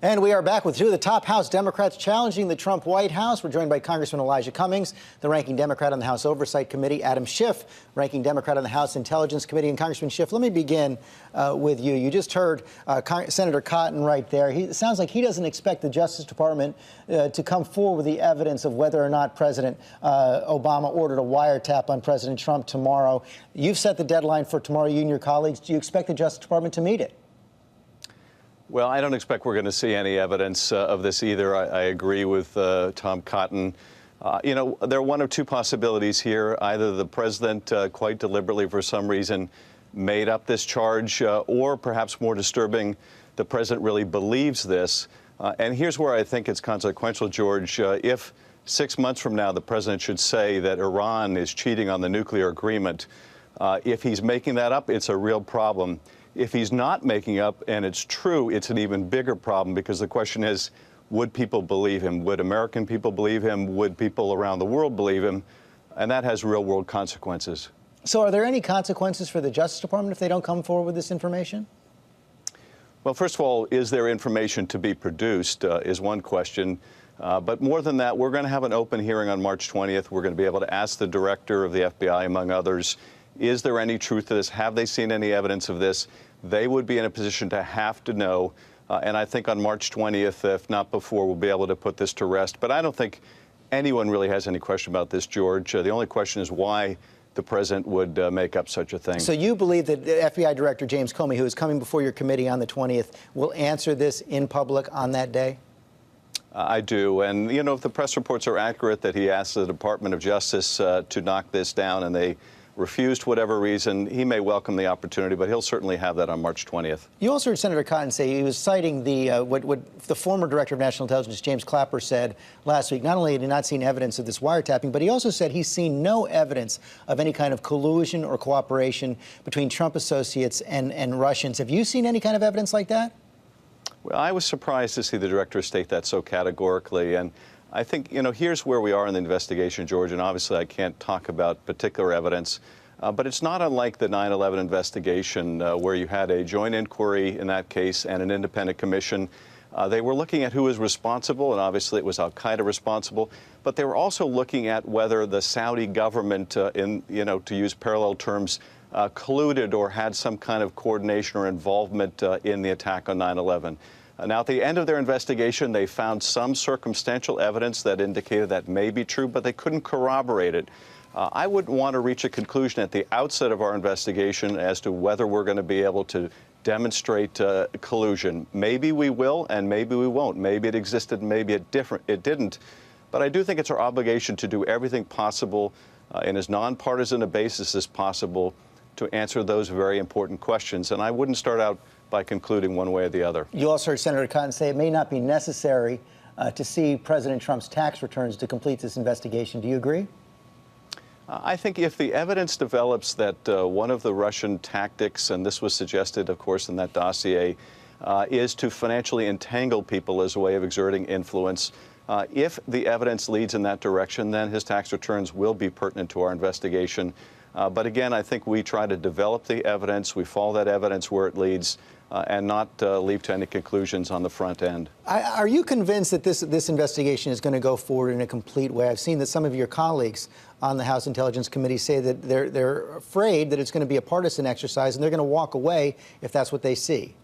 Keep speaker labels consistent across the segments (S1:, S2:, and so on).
S1: And we are back with two of the top House Democrats challenging the Trump White House. We're joined by Congressman Elijah Cummings, the ranking Democrat on the House Oversight Committee, Adam Schiff, ranking Democrat on the House Intelligence Committee. And Congressman Schiff, let me begin with you. You just heard Senator Cotton right there. It sounds like he doesn't expect the Justice Department to come forward with the evidence of whether or not President Obama ordered a wiretap on President Trump tomorrow. You've set the deadline for tomorrow, you and your colleagues. Do you expect the Justice Department to meet it?
S2: Well, I don't expect we're going to see any evidence of this either. I agree with Tom Cotton. There are one of two possibilities here. Either the president quite deliberately, for some reason, made up this charge, or perhaps more disturbing, the president really believes this. And here's where I think it's consequential, George. If 6 months from now the president should say that Iran is cheating on the nuclear agreement, if he's making that up, it's a real problem. If he's not making up and it's true, it's an even bigger problem, because the question is, would people believe him? Would American people believe him? Would people around the world believe him? And that has real world consequences. So are there any consequences for the Justice Department if they don't come forward with this information? Well, first of all, is there information to be produced is one question. But more than that, we're going to have an open hearing on March 20th. We're going to be able to ask the director of the FBI, among others, is there any truth to this? Have they seen any evidence of this? They would be in a position to have to know. And I think on March 20th, if not before, we'll be able to put this to rest. But I don't think anyone really has any question about this, George. The only question is why the president would make up such a thing. So you believe that FBI Director James Comey, who is coming before your committee on the 20th, will answer this in public on that day? I do. And, you know, if the press reports are accurate that he asked the Department of Justice to knock this down and they refused for whatever reason, he may welcome the opportunity, but he'll certainly have that on March 20th. You also heard Senator Cotton say he was citing the what the former Director of National Intelligence, James Clapper, said last week. Not only had he not seen evidence of this wiretapping, but he also said he's seen no evidence of any kind of collusion or cooperation between Trump associates and Russians. Have you seen any kind of evidence like that? Well, I was surprised to see the director state that so categorically. And I think, you know, here's where we are in the investigation, George, and obviously I can't talk about particular evidence, but it's not unlike the 9/11 investigation where you had a joint inquiry in that case and an independent commission. They were looking at who was responsible, and obviously it was al-Qaeda responsible, but they were also looking at whether the Saudi government, to use parallel terms, colluded or had some kind of coordination or involvement in the attack on 9/11. Now, at the end of their investigation, they found some circumstantial evidence that indicated that may be true, but they couldn't corroborate it. I wouldn't want to reach a conclusion at the outset of our investigation as to whether we're going to be able to demonstrate collusion. Maybe we will, and maybe we won't. Maybe it existed, maybe it didn't. But I do think it's our obligation to do everything possible in as nonpartisan a basis as possible to answer those very important questions. And I wouldn't start out by concluding one way or the other. You also heard Senator Cotton say it may not be necessary to see President Trump's tax returns to complete this investigation. Do you agree? I think if the evidence develops that one of the Russian tactics, and this was suggested, of course, in that dossier, is to financially entangle people as a way of exerting influence, if the evidence leads in that direction, then his tax returns will be pertinent to our investigation. But again, I think we try to develop the evidence, we follow that evidence where it leads, and not leap to any conclusions on the front end. Are you convinced that this investigation is going to go forward in a complete way? I've seen that some of your colleagues on the House Intelligence Committee say that they're afraid that it's going to be a partisan exercise and they're going to walk away if that's what they see.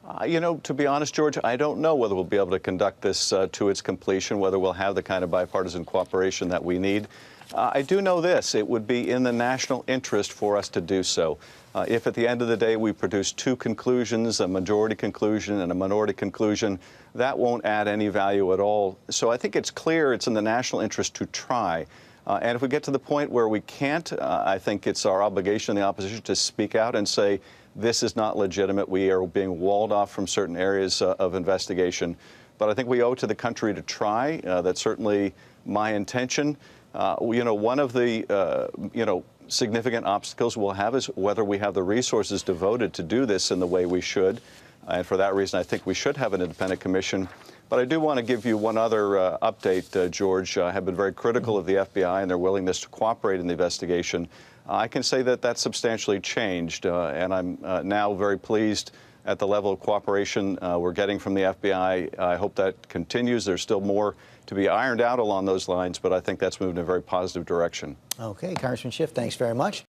S2: To be honest, George, I don't know whether we'll be able to conduct this to its completion, whether we'll have the kind of bipartisan cooperation that we need. I do know this. It would be in the national interest for us to do so. If at the end of the day we produce two conclusions, a majority conclusion and a minority conclusion, that won't add any value at all. So I think it's clear it's in the national interest to try. And if we get to the point where we can't, I think it's our obligation in the opposition to speak out and say, this is not legitimate. We are being walled off from certain areas of investigation. But I think we owe it to the country to try. That's certainly my intention. One of the, significant obstacles we'll have is whether we have the resources devoted to do this in the way we should. And for that reason, I think we should have an independent commission. But I do want to give you one other update, George. I have been very critical of the FBI and their willingness to cooperate in the investigation. I can say that that's substantially changed, and I'm now very pleased at the level of cooperation we're getting from the FBI. I hope that continues. There's still more to be ironed out along those lines, but I think that's moved in a very positive direction.
S1: Okay, Congressman Schiff, thanks very much.